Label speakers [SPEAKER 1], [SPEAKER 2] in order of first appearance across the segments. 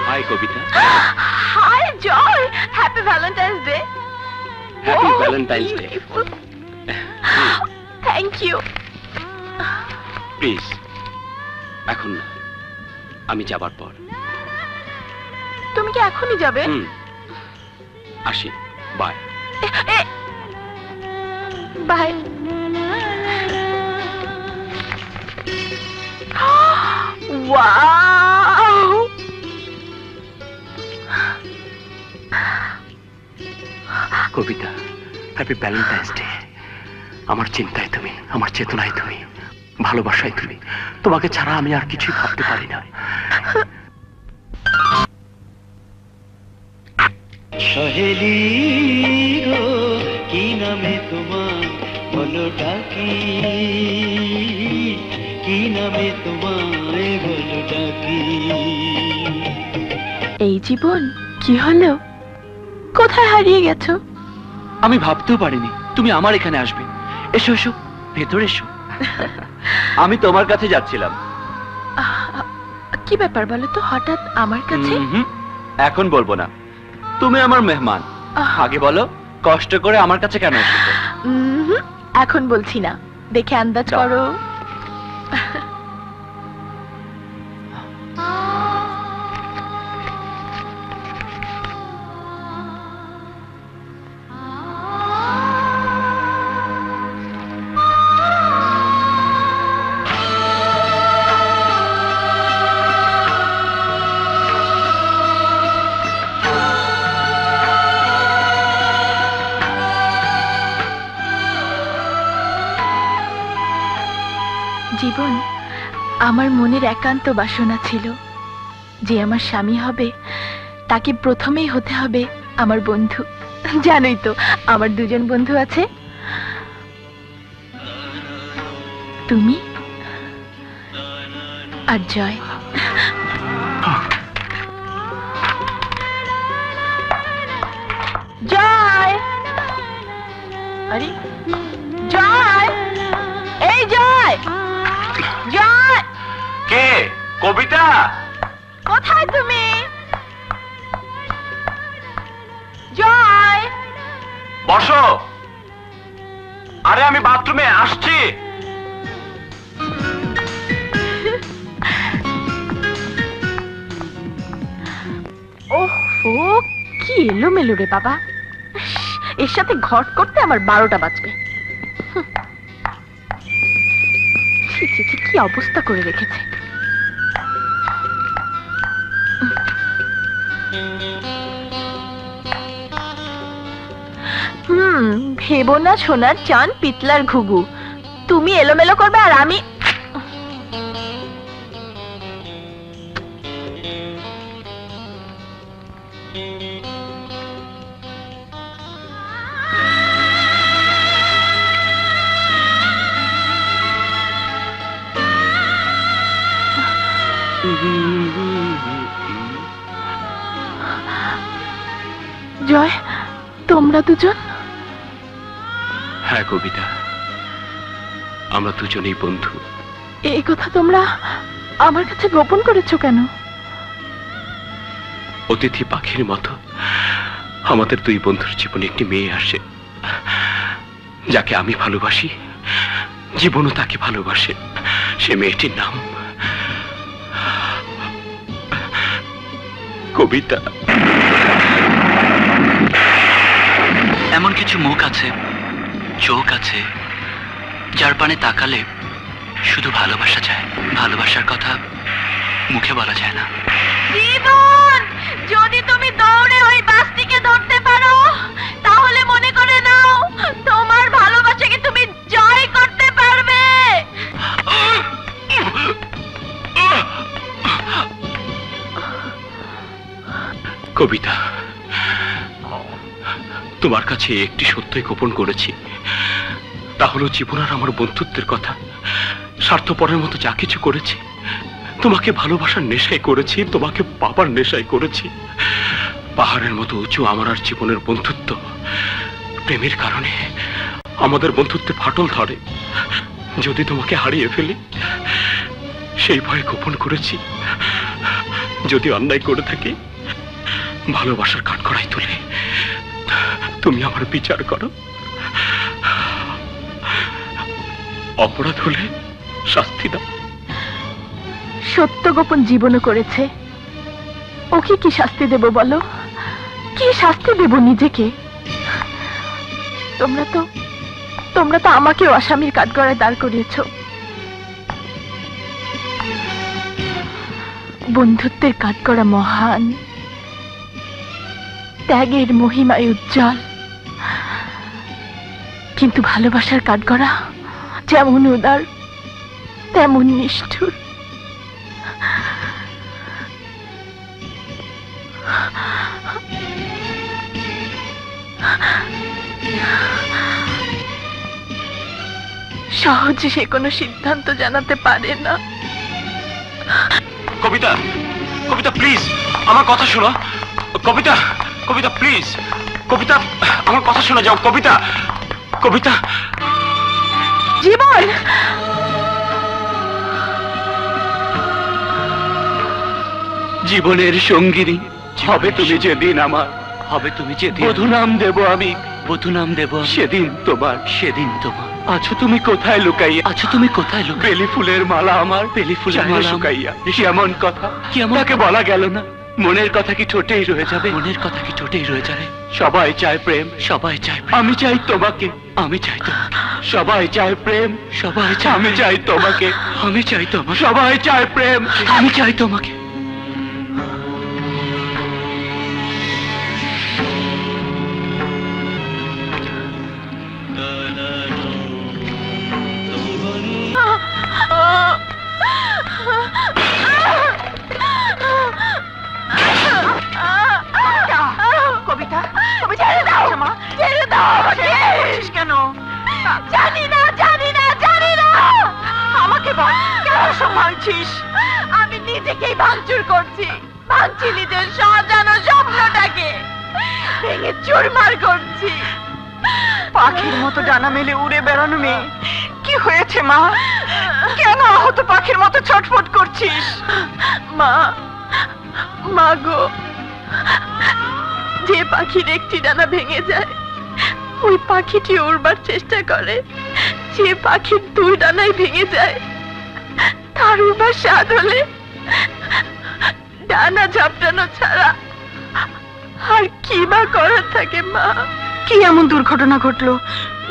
[SPEAKER 1] High Kabita.
[SPEAKER 2] Hi Joy, happy Valentine's Day.
[SPEAKER 1] Happy Valentine's Day.
[SPEAKER 2] Thank you.
[SPEAKER 1] Please এখন না, আমি যাবার পর।
[SPEAKER 2] তুমি কি এখনই যাবে?
[SPEAKER 1] আসি, bye.
[SPEAKER 2] Bye. Wow,
[SPEAKER 1] Kabita, happy Valentine's Day. আমার চিন্তায় তুমি, আমার চেতনায় তুমি, ভালোবাসায় তুমি। তোমাকে ছাড়া আমি আর কিছুই ভাবতে পারি না।
[SPEAKER 3] সহেলি গো, কি নামে তোমার বলো ডাকি, কি নামে তোমায় বলো ডাকি।
[SPEAKER 2] এই জীবন কি হলো? কোথায় হারিয়ে গেছো?
[SPEAKER 1] আমি ভাবতেও পারিনি তুমি আমার এখানে আসবে। এসো এসো, ভেতরে এসো। আমি তোমার কাছে যাচ্ছিলাম।
[SPEAKER 2] কি ব্যাপার বলো তো হঠাৎ আমার কাছে?
[SPEAKER 1] এখন বলবো না, তুমি আমার মেহমান। আগে বলো, কষ্ট করে আমার কাছে কেন এসেছো?
[SPEAKER 2] এখন বলছি না, দেখে আন্দাজ করো। জীবন, আমার মনের একান্ত বাসনা ছিল যে আমার স্বামী হবে তাকে প্রথমেই হতে হবে আমার বন্ধু। জানোই তো আমার দুজন বন্ধু আছে, তুমি আর জয়। জয়, আরে জয়, এই জয়, জয়।
[SPEAKER 1] কে? কবিতা?
[SPEAKER 2] কোথায় তুমি? জয়,
[SPEAKER 1] বসো। আরে আমি বাথরুমে আসছি।
[SPEAKER 2] ওহো, কি এলোমেলো রে বাবা। এর সাথে ঘট করতে আমার 12টা বাজবে। ছি ছি ছি, কি অবস্থা করে রেখেছে। ভেবো না সোনার চান পিতলার ঘুঘু, তুমি এলোমেলো করবে আর আমি। জয়, তোমরা দুজন?
[SPEAKER 1] হ্যাঁ কবিতা, আমরা দুজনেই বন্ধু।
[SPEAKER 2] এই কথা তোমরা আমার কাছে গোপন করেছো কেন?
[SPEAKER 1] অতিথি পাখির মতো আমাদের দুই বন্ধুর জীবনে একটি মেয়ে আসে, যাকে আমি ভালোবাসি, জীবনও তাকে ভালোবাসে। সে মেয়েটির নাম কবিতা।
[SPEAKER 4] এমন কিছু মুখ আছে, চোখ আছে, যার পানে তাকালে শুধু ভালোবাসা যায়। ভালোবাসার কথা মুখে বলা যায় না।
[SPEAKER 2] জীবন, যদি তুমি দৌড়ে ওই বাসটিকে ধরতে পারো তাহলে মনে করে নাও তোমার ভালোবাসাকে তুমি জয় করতে পারবে।
[SPEAKER 1] কবিতা, তোমার কাছে একটি সত্যই গোপন করেছি, তা হলো জীবন আর আমার বন্ধুত্বের কথা। স্বার্থপরের মতো যা কিছু করেছি, তোমাকে ভালোবাসার নেশায় করেছি, তোমাকে পাবার নেশায় করেছি। পাহাড়ের মতো উঁচু আমার আর জীবনের বন্ধুত্ব, প্রেমের কারণে আমাদের বন্ধুত্বে ফাটল ধরে। যদি তোমাকে হারিয়ে ফেলি সেই ভয়ে গোপন করেছি। যদি অন্যায় করে থাকি, ভালোবাসার কাঠগড়ায় তুলে তুমি আমার বিচার করো। অপরাধ হলে শাস্তি দাও।
[SPEAKER 2] সত্য গোপন জীবনও করেছে, ওকে কি শাস্তি দেব বলো? কি শাস্তি দেব নিজেকে? তোমরা তো আমাকেও আসামির কাঠগড়ায় দাঁড় করিয়েছো। বন্ধুত্বের কাঠগড়া মহান, ত্যাগের মহিমায় উজ্জ্বল, কিন্তু ভালোবাসার কাঠগড়া যেমন উদার তেমন নিষ্ঠুর। সহজে সে কোনো সিদ্ধান্ত জানাতে পারে না।
[SPEAKER 1] কবিতা, কবিতা প্লিজ আমার কথা শোনো। কবিতা, কবিতা প্লিজ, কবিতা আমার কথা শোনা যাও। কবিতা, কবিতা।
[SPEAKER 2] জীবন,
[SPEAKER 4] জীবনের সঙ্গিনী হবে তুমি যেদিন আমার, হবে তুমি যেদিন বধূ নাম দেব আমি, বধূ নাম দেব সেদিন তোমার, সেদিন তোমার। আছো তুমি কোথায় লুকাইয়া, আছো তুমি কোথায় লুকাইয়া? বেলি ফুলের মালা আমার, বেলি ফুলের মালা শুকাইয়া। কেমন কথা, কেমন তাকে বলা গেল না। মনের কথা কি ঠোঁটেই রয়ে যাবে, মনের কথা কি ঠোঁটেই রয়ে যাবে? সবাই চায় প্রেম, সবাই চায় প্রেম। আমি চাই তোমাকে, আমি চাই তোমাকে। সবাই চায় প্রেম, সবাই চায়। আমি চাই তোমাকে, আমি চাই তোমাকে। সবাই চায় প্রেম, আমি চাই তোমাকে।
[SPEAKER 2] কবিতা, কবিতা ছেড়ে দাও মা, ছেড়ে দাও আমাকে। কেন জানি না, জানি না, জানি না। আমাকে বল, কেন সব ভাঙছিস? আমি নিজেকেই ভাঙচুর করছি, ভাঙছি নিজের সাজানো স্বপ্নটাকে, ভেঙে চুরমার করছি। পাখির মতো ডানা মেলে উড়ে বেড়ানো মেয়ে, কি হয়েছে মা? কেন আহত পাখির মতো ছটফট করছিস? মা, মা গো, যে পাখির একটি ডানা ভেঙে যায়, ওই পাখিটি উড়বার চেষ্টা করে। যে পাখির দুই ডানাই ভেঙে যায়, তার উড়বার স্বাদ হলে ডানা ঝাপটানো ছাড়া আর কি বা করার থাকে মা? কি এমন দুর্ঘটনা ঘটলো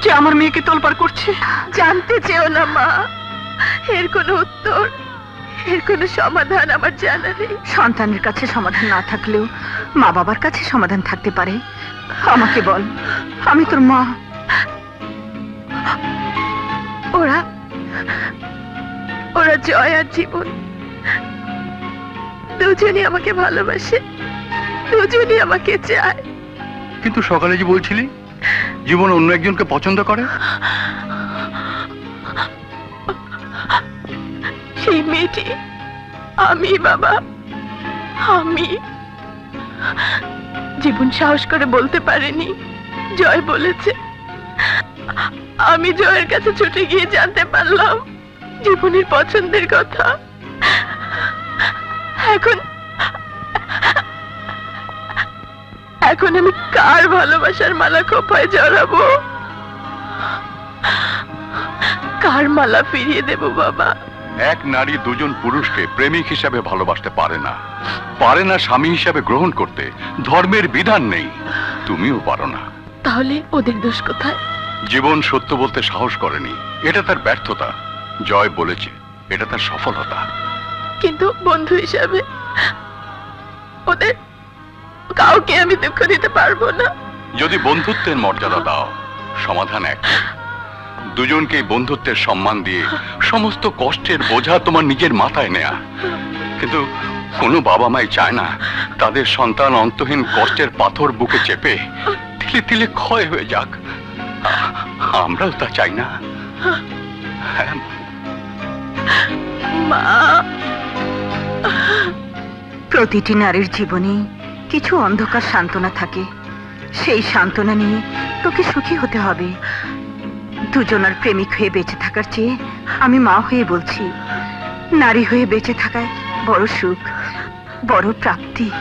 [SPEAKER 2] যে আমার মেয়েকে তোলপাড় করছে? জানতে চেও না মা, এর কোনো উত্তর, এর কোনো সমাধান আমার জানা নেই। সন্তানের কাছে সমাধান না থাকলেও মা বাবার কাছে সমাধান থাকতে পারে। আমাকে বল, আমি তোর মা। ওরা ওরা জয় আর জীবন দুজনই আমাকে ভালোবাসে, দুজনই আমাকে চায়।
[SPEAKER 5] কিন্তু সকালে যে বলছিলি জীবন অন্য একজনকে পছন্দ করে,
[SPEAKER 2] সেই মেয়েটি আমি বাবা, আমি। জীবন সাহস করে বলতে পারেনি, জয় বলেছে। আমি জয়ের কাছে ছুটে গিয়ে জানতে পারলাম জীবনের পছন্দের কথা। এখন এখন আমি কার ভালোবাসার মালা খোপায় জড়াবো, কার মালা ফিরিয়ে দেব বাবা?
[SPEAKER 5] এক নারী দুজন পুরুষকে প্রেমিক হিসাবে ভালোবাসতে পারে না, পারে না স্বামী হিসাবে গ্রহণ করতে। ধর্মের বিধান নেই, তুমিও পারো না।
[SPEAKER 2] তাহলে ওদের দোষ কোথায়?
[SPEAKER 5] জীবন সত্য বলতে সাহস করেনি, এটা তার ব্যর্থতা। জয় বলেছে এটা তার সফলতা।
[SPEAKER 2] কিন্তু বন্ধু হিসাবে ওদের কাউকে আমি দুঃখ দিতে পারবো না।
[SPEAKER 5] যদি বন্ধুত্বের মর্যাদা দাও, সমাধান এক। দুজনকে বন্ধুত্বের সম্মান দিয়ে সমস্ত কষ্টের বোঝা তোমার নিজের মাথায় নেয়া। কিন্তু কোনো বাবা মাই চায় না তাদের সন্তান অন্তহীন কষ্টের পাথর বুকে চেপে তিলে তিলে ক্ষয় হয়ে যাক। আমরাও তা চাই না। হ্যাঁ
[SPEAKER 2] মা,
[SPEAKER 6] প্রতিটি নারীর জীবনে কিছু অন্ধকার সান্ত্বনা থাকে, সেই সান্ত্বনা নিয়ে তোকে সুখী হতে হবে। দুজনার প্রেমিক হয়ে বেঁচে থাকার চেয়ে আমি মা হয়ে বলছি, নারী হয়ে বেঁচে থাকায় বড় সুখ। বড় প্রাপ্তি।